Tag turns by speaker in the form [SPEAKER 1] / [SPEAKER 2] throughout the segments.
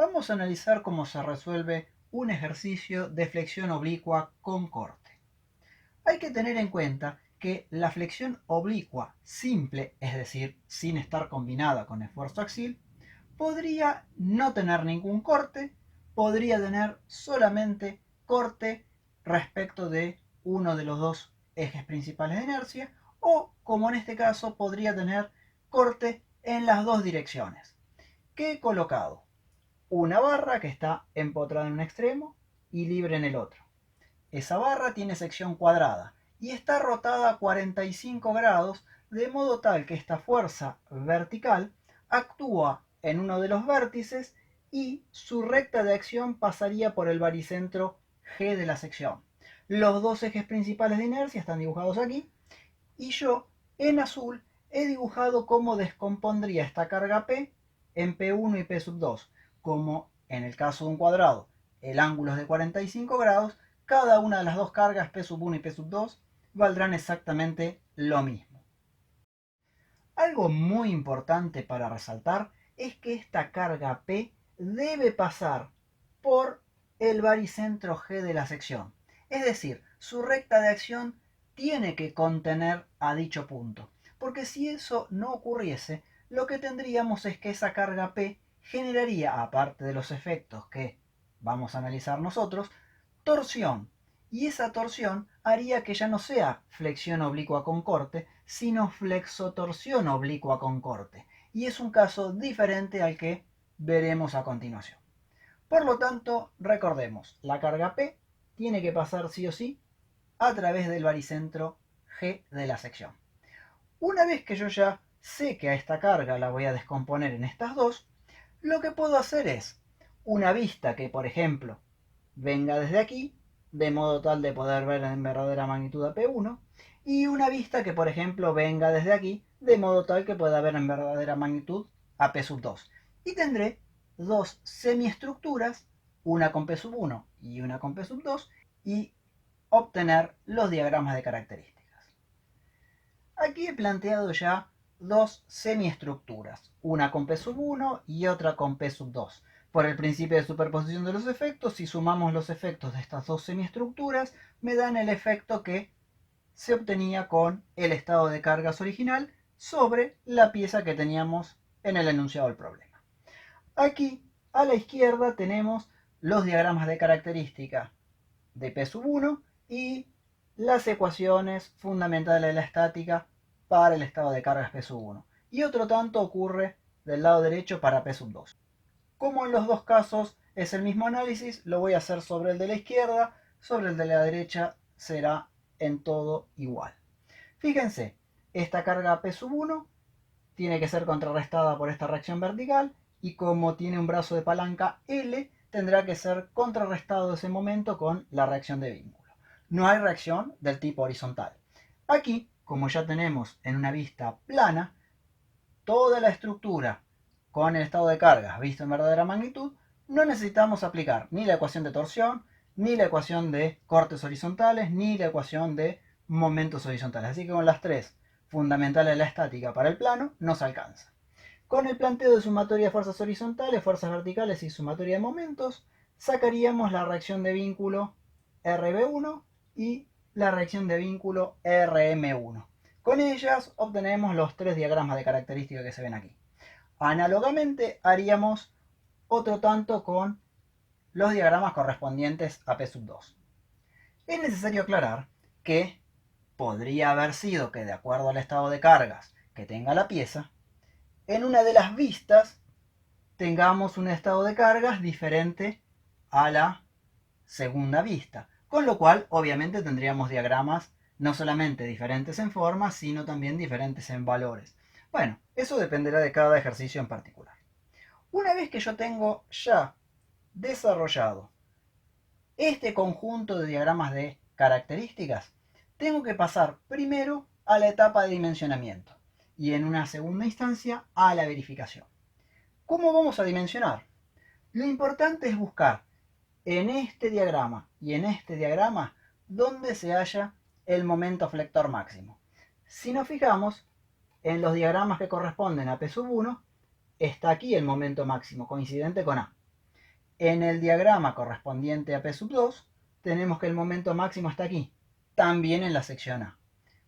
[SPEAKER 1] Vamos a analizar cómo se resuelve un ejercicio de flexión oblicua con corte. Hay que tener en cuenta que la flexión oblicua simple, es decir, sin estar combinada con esfuerzo axial, podría no tener ningún corte, podría tener solamente corte respecto de uno de los dos ejes principales de inercia, o, como en este caso, podría tener corte en las dos direcciones. ¿Qué he colocado? Una barra que está empotrada en un extremo y libre en el otro. Esa barra tiene sección cuadrada y está rotada a 45 grados, de modo tal que esta fuerza vertical actúa en uno de los vértices y su recta de acción pasaría por el baricentro G de la sección. Los dos ejes principales de inercia están dibujados aquí y yo en azul he dibujado cómo descompondría esta carga P en P1 y P2. Como en el caso de un cuadrado el ángulo es de 45 grados, cada una de las dos cargas P1 y P2 valdrán exactamente lo mismo. Algo muy importante para resaltar es que esta carga P debe pasar por el baricentro G de la sección. Es decir, su recta de acción tiene que contener a dicho punto. Porque si eso no ocurriese, lo que tendríamos es que esa carga P generaría, aparte de los efectos que vamos a analizar nosotros, torsión. Y esa torsión haría que ya no sea flexión oblicua con corte, sino flexotorsión oblicua con corte. Y es un caso diferente al que veremos a continuación. Por lo tanto, recordemos, la carga P tiene que pasar sí o sí a través del baricentro G de la sección. Una vez que yo ya sé que a esta carga la voy a descomponer en estas dos, lo que puedo hacer es una vista que, por ejemplo, venga desde aquí, de modo tal de poder ver en verdadera magnitud a P1, y una vista que, por ejemplo, venga desde aquí, de modo tal que pueda ver en verdadera magnitud a P2. Y tendré dos semiestructuras, una con P1 y una con P2, y obtener los diagramas de características. Aquí he planteado ya dos semiestructuras, una con P1 y otra con P2. Por el principio de superposición de los efectos, si sumamos los efectos de estas dos semiestructuras, me dan el efecto que se obtenía con el estado de cargas original sobre la pieza que teníamos en el enunciado del problema. Aquí, a la izquierda, tenemos los diagramas de característica de P1 y las ecuaciones fundamentales de la estática para el estado de cargas P1. Y otro tanto ocurre del lado derecho para P2. Como en los dos casos es el mismo análisis, lo voy a hacer sobre el de la izquierda, sobre el de la derecha será en todo igual. Fíjense, esta carga P1 tiene que ser contrarrestada por esta reacción vertical y como tiene un brazo de palanca L, tendrá que ser contrarrestado ese momento con la reacción de vínculo. No hay reacción del tipo horizontal. Aquí, como ya tenemos en una vista plana, toda la estructura con el estado de cargas visto en verdadera magnitud, no necesitamos aplicar ni la ecuación de torsión, ni la ecuación de cortes horizontales, ni la ecuación de momentos horizontales. Así que con las tres fundamentales de la estática para el plano nos alcanza. Con el planteo de sumatoria de fuerzas horizontales, fuerzas verticales y sumatoria de momentos, sacaríamos la reacción de vínculo RB1 y la reacción de vínculo RM1. Con ellas obtenemos los tres diagramas de característica que se ven aquí. Análogamente haríamos otro tanto con los diagramas correspondientes a P2. Es necesario aclarar que podría haber sido que, de acuerdo al estado de cargas que tenga la pieza, en una de las vistas tengamos un estado de cargas diferente a la segunda vista, con lo cual obviamente tendríamos diagramas no solamente diferentes en forma, sino también diferentes en valores. Bueno, eso dependerá de cada ejercicio en particular. Una vez que yo tengo ya desarrollado este conjunto de diagramas de características, tengo que pasar primero a la etapa de dimensionamiento y en una segunda instancia a la verificación. ¿Cómo vamos a dimensionar? Lo importante es buscar en este diagrama y en este diagrama donde se halla el momento flector máximo. Si nos fijamos en los diagramas que corresponden a P1, está aquí el momento máximo, coincidente con A. en el diagrama correspondiente a P sub 2 tenemos que el momento máximo está aquí, también en la sección A.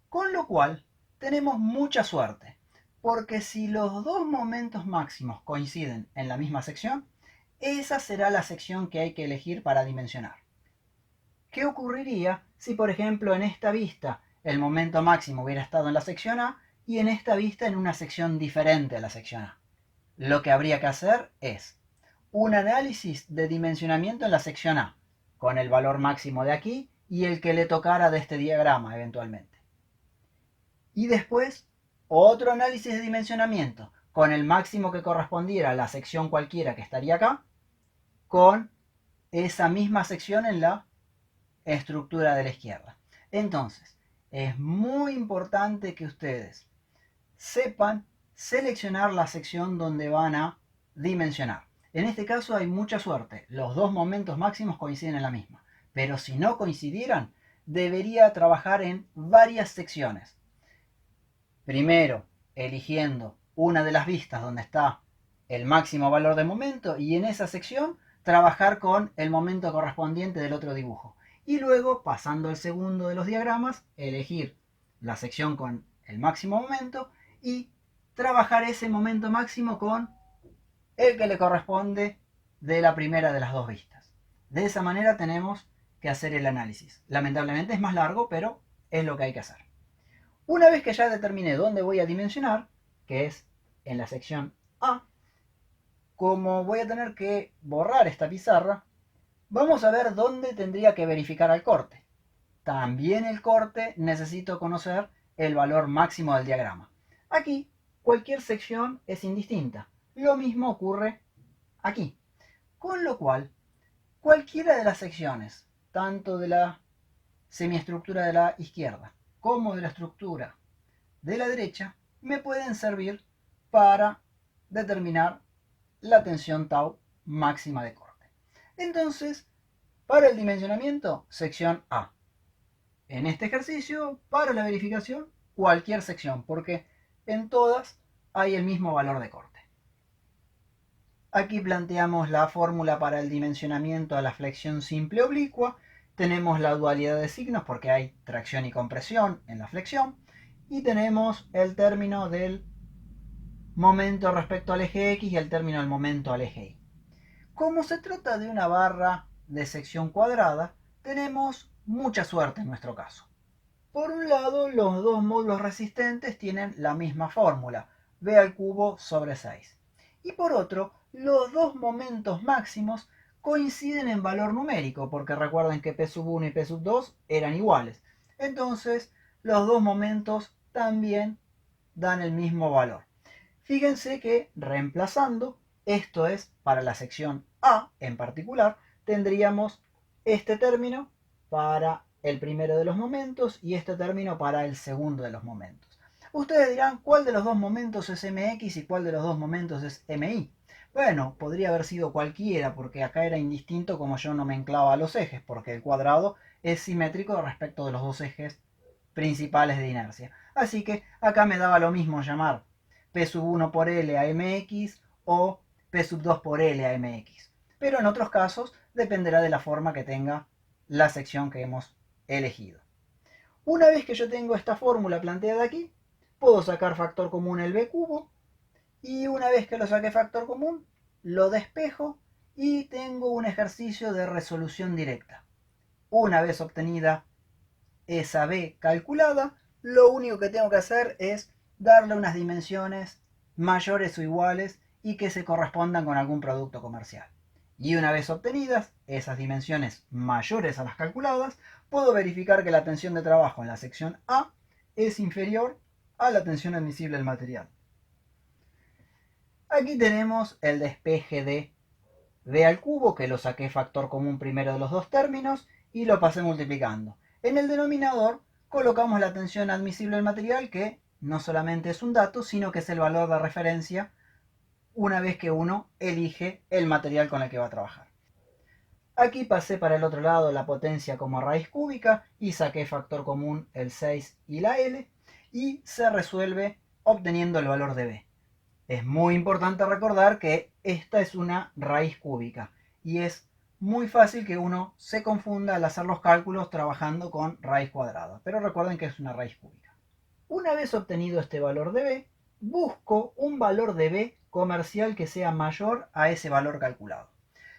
[SPEAKER 1] Con lo cual tenemos mucha suerte, porque si los dos momentos máximos coinciden en la misma sección, esa será la sección que hay que elegir para dimensionar. ¿Qué ocurriría si, por ejemplo, en esta vista el momento máximo hubiera estado en la sección A y en esta vista en una sección diferente a la sección A? Lo que habría que hacer es un análisis de dimensionamiento en la sección A, con el valor máximo de aquí y el que le tocara de este diagrama eventualmente. Y después otro análisis de dimensionamiento con el máximo que correspondiera a la sección cualquiera que estaría acá, con esa misma sección en la estructura de la izquierda. Entonces, es muy importante que ustedes sepan seleccionar la sección donde van a dimensionar. En este caso hay mucha suerte, los dos momentos máximos coinciden en la misma, pero si no coincidieran, debería trabajar en varias secciones. Primero, eligiendo una de las vistas donde está el máximo valor de momento y en esa sección trabajar con el momento correspondiente del otro dibujo. Y luego, pasando al segundo de los diagramas, elegir la sección con el máximo momento y trabajar ese momento máximo con el que le corresponde de la primera de las dos vistas. De esa manera tenemos que hacer el análisis. Lamentablemente es más largo, pero es lo que hay que hacer. Una vez que ya determiné dónde voy a dimensionar, que es en la sección A, como voy a tener que borrar esta pizarra, vamos a ver dónde tendría que verificar el corte. También el corte necesito conocer el valor máximo del diagrama. Aquí cualquier sección es indistinta. Lo mismo ocurre aquí. Con lo cual, cualquiera de las secciones, tanto de la semiestructura de la izquierda como de la estructura de la derecha, me pueden servir para determinar la tensión tau máxima de corte. Entonces, para el dimensionamiento, sección A. En este ejercicio, para la verificación, cualquier sección, porque en todas hay el mismo valor de corte. Aquí planteamos la fórmula para el dimensionamiento a la flexión simple oblicua. Tenemos la dualidad de signos porque hay tracción y compresión en la flexión. Y tenemos el término del momento respecto al eje X y el término del momento al eje Y. Como se trata de una barra de sección cuadrada, tenemos mucha suerte en nuestro caso. Por un lado, los dos módulos resistentes tienen la misma fórmula, B al cubo sobre 6. Y por otro, los dos momentos máximos coinciden en valor numérico, porque recuerden que P sub 1 y P sub 2 eran iguales. Entonces, los dos momentos también dan el mismo valor. Fíjense que reemplazando, esto es para la sección A en particular, tendríamos este término para el primero de los momentos y este término para el segundo de los momentos. Ustedes dirán, ¿cuál de los dos momentos es mx y cuál de los dos momentos es mi? Bueno, podría haber sido cualquiera, porque acá era indistinto como yo no me enclava a los ejes, porque el cuadrado es simétrico respecto de los dos ejes principales de inercia. Así que acá me daba lo mismo llamar P sub 1 por L a mx o P sub 2 por L a mx. Pero en otros casos dependerá de la forma que tenga la sección que hemos elegido. Una vez que yo tengo esta fórmula planteada aquí, puedo sacar factor común el b cubo y una vez que lo saqué factor común, lo despejo y tengo un ejercicio de resolución directa. Una vez obtenida esa b calculada, lo único que tengo que hacer es darle unas dimensiones mayores o iguales y que se correspondan con algún producto comercial. Y una vez obtenidas esas dimensiones mayores a las calculadas, puedo verificar que la tensión de trabajo en la sección A es inferior a la tensión admisible del material. Aquí tenemos el despeje de b al cubo, que lo saqué factor común primero de los dos términos y lo pasé multiplicando. En el denominador colocamos la tensión admisible del material, que no solamente es un dato, sino que es el valor de referencia una vez que uno elige el material con el que va a trabajar. Aquí pasé para el otro lado la potencia como raíz cúbica y saqué factor común el 6 y la L y se resuelve obteniendo el valor de B. Es muy importante recordar que esta es una raíz cúbica. y es muy fácil que uno se confunda al hacer los cálculos trabajando con raíz cuadrada, pero recuerden que es una raíz cúbica. Una vez obtenido este valor de b, busco un valor de b comercial que sea mayor a ese valor calculado.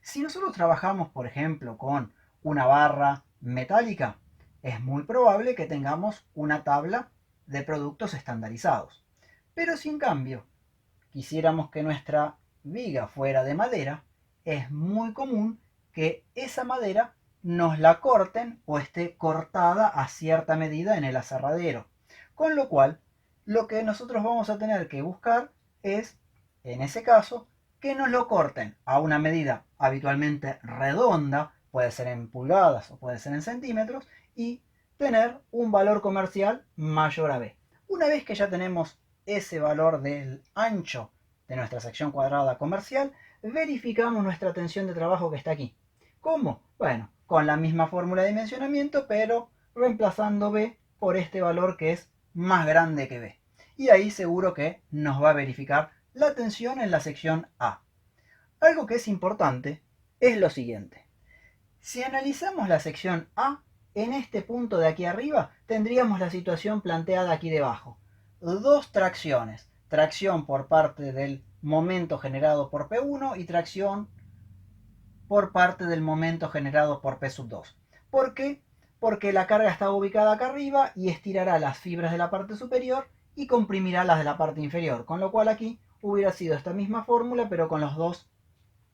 [SPEAKER 1] Si nosotros trabajamos, por ejemplo, con una barra metálica, es muy probable que tengamos una tabla de productos estandarizados. Pero si en cambio quisiéramos que nuestra viga fuera de madera, es muy común que esa madera nos la corten o esté cortada a cierta medida en el aserradero. Con lo cual, lo que nosotros vamos a tener que buscar es, en ese caso, que nos lo corten a una medida habitualmente redonda, puede ser en pulgadas o puede ser en centímetros, y tener un valor comercial mayor a b. Una vez que ya tenemos ese valor del ancho de nuestra sección cuadrada comercial, verificamos nuestra tensión de trabajo que está aquí. ¿Cómo? Bueno, con la misma fórmula de dimensionamiento, pero reemplazando b por este valor que es más grande que b. Y ahí seguro que nos va a verificar la tensión en la sección A. Algo que es importante es lo siguiente. Si analizamos la sección A, en este punto de aquí arriba tendríamos la situación planteada aquí debajo. Dos tracciones. Tracción por parte del momento generado por P1 y tracción por parte del momento generado por P sub 2. ¿Por qué? Porque la carga está ubicada acá arriba y estirará las fibras de la parte superior y comprimirá las de la parte inferior. Con lo cual aquí hubiera sido esta misma fórmula, pero con los dos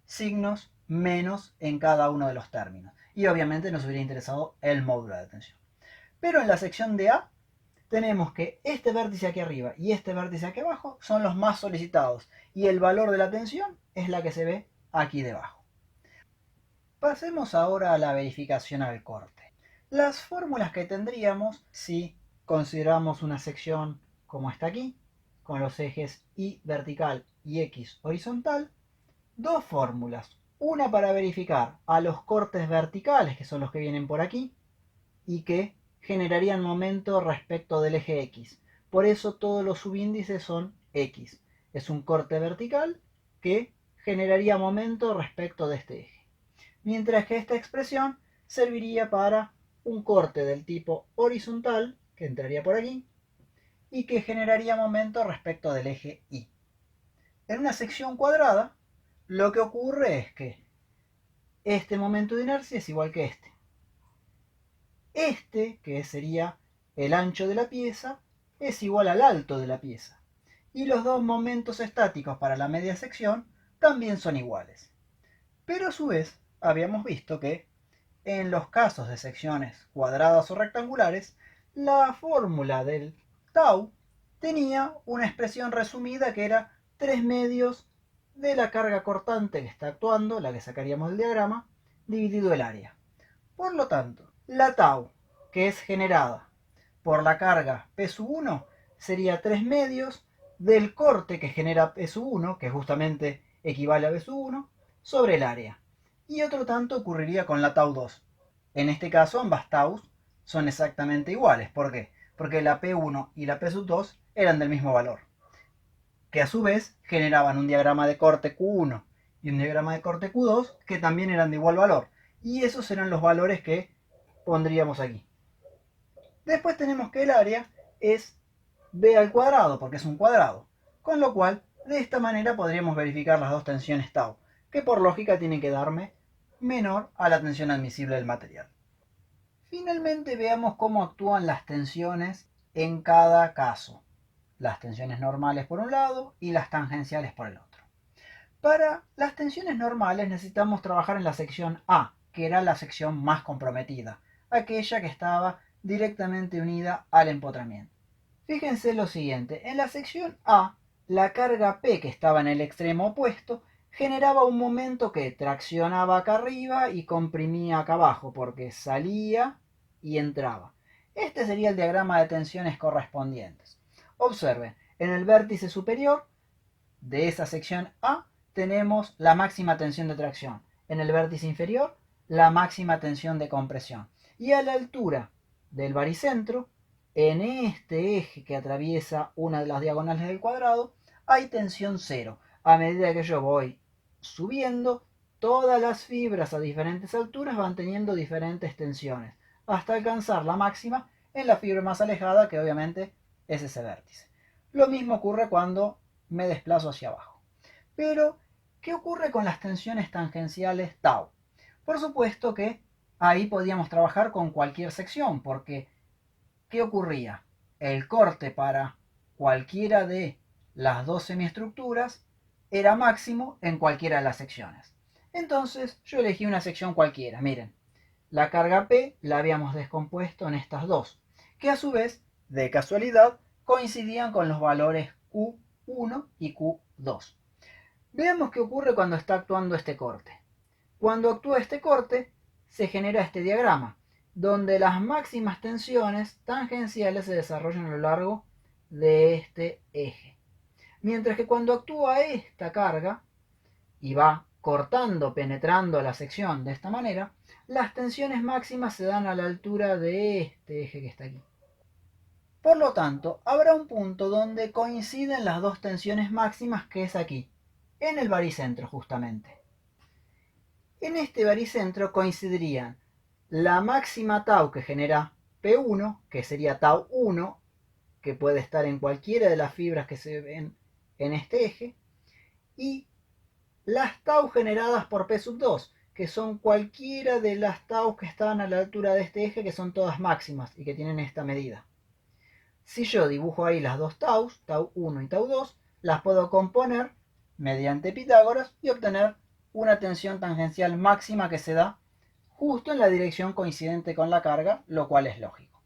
[SPEAKER 1] signos menos en cada uno de los términos. Y obviamente nos hubiera interesado el módulo de tensión. Pero en la sección de A tenemos que este vértice aquí arriba y este vértice aquí abajo son los más solicitados. Y el valor de la tensión es la que se ve aquí debajo. Pasemos ahora a la verificación al corte. Las fórmulas que tendríamos si consideramos una sección como esta aquí, con los ejes Y vertical y X horizontal, dos fórmulas. Una para verificar a los cortes verticales, que son los que vienen por aquí, y que generarían momento respecto del eje X. Por eso todos los subíndices son X. Es un corte vertical que generaría momento respecto de este eje. Mientras que esta expresión serviría para un corte del tipo horizontal, que entraría por aquí, y que generaría momento respecto del eje Y. En una sección cuadrada, lo que ocurre es que este momento de inercia es igual que este. Este, que sería el ancho de la pieza, es igual al alto de la pieza. Y los dos momentos estáticos para la media sección también son iguales. Pero a su vez, habíamos visto que en los casos de secciones cuadradas o rectangulares, la fórmula del tau tenía una expresión resumida que era 3 medios de la carga cortante que está actuando, la que sacaríamos del diagrama, dividido el área. Por lo tanto, la tau, que es generada por la carga P sub 1, sería 3 medios del corte que genera P sub 1, que justamente equivale a B sub 1, sobre el área. Y otro tanto ocurriría con la tau 2. En este caso, ambas taus son exactamente iguales. ¿Por qué? Porque la P1 y la P sub 2 eran del mismo valor, que a su vez generaban un diagrama de corte Q1 y un diagrama de corte Q2 que también eran de igual valor. Y esos serán los valores que pondríamos aquí. Después tenemos que el área es b al cuadrado, porque es un cuadrado. Con lo cual, de esta manera podríamos verificar las dos tensiones tau, que por lógica tienen que darme menor a la tensión admisible del material. Finalmente veamos cómo actúan las tensiones en cada caso. Las tensiones normales por un lado y las tangenciales por el otro. Para las tensiones normales necesitamos trabajar en la sección A, que era la sección más comprometida, aquella que estaba directamente unida al empotramiento. Fíjense lo siguiente, en la sección A, la carga P que estaba en el extremo opuesto generaba un momento que traccionaba acá arriba y comprimía acá abajo, porque salía y entraba. Este sería el diagrama de tensiones correspondientes. Observen, en el vértice superior de esa sección A tenemos la máxima tensión de tracción. En el vértice inferior, la máxima tensión de compresión. Y a la altura del baricentro, en este eje que atraviesa una de las diagonales del cuadrado, hay tensión cero. A medida que yo voy subiendo, todas las fibras a diferentes alturas van teniendo diferentes tensiones, hasta alcanzar la máxima en la fibra más alejada, que obviamente es ese vértice. Lo mismo ocurre cuando me desplazo hacia abajo. Pero, ¿qué ocurre con las tensiones tangenciales tau? Por supuesto que ahí podíamos trabajar con cualquier sección, porque ¿qué ocurría? El corte para cualquiera de las dos semiestructuras era máximo en cualquiera de las secciones. Entonces yo elegí una sección cualquiera. Miren, la carga P la habíamos descompuesto en estas dos, que a su vez, de casualidad, coincidían con los valores Q1 y Q2. Veamos qué ocurre cuando está actuando este corte. Cuando actúa este corte, se genera este diagrama, donde las máximas tensiones tangenciales se desarrollan a lo largo de este eje. Mientras que cuando actúa esta carga y va cortando, penetrando la sección de esta manera, las tensiones máximas se dan a la altura de este eje que está aquí. Por lo tanto, habrá un punto donde coinciden las dos tensiones máximas, que es aquí, en el baricentro justamente. En este baricentro coincidirían la máxima tau que genera P1, que sería tau 1, que puede estar en cualquiera de las fibras que se ven en este eje, y las tau generadas por P2, que son cualquiera de las tau que están a la altura de este eje, que son todas máximas y que tienen esta medida. Si yo dibujo ahí las dos taus, tau 1 y tau 2, las puedo componer mediante Pitágoras y obtener una tensión tangencial máxima que se da justo en la dirección coincidente con la carga, lo cual es lógico.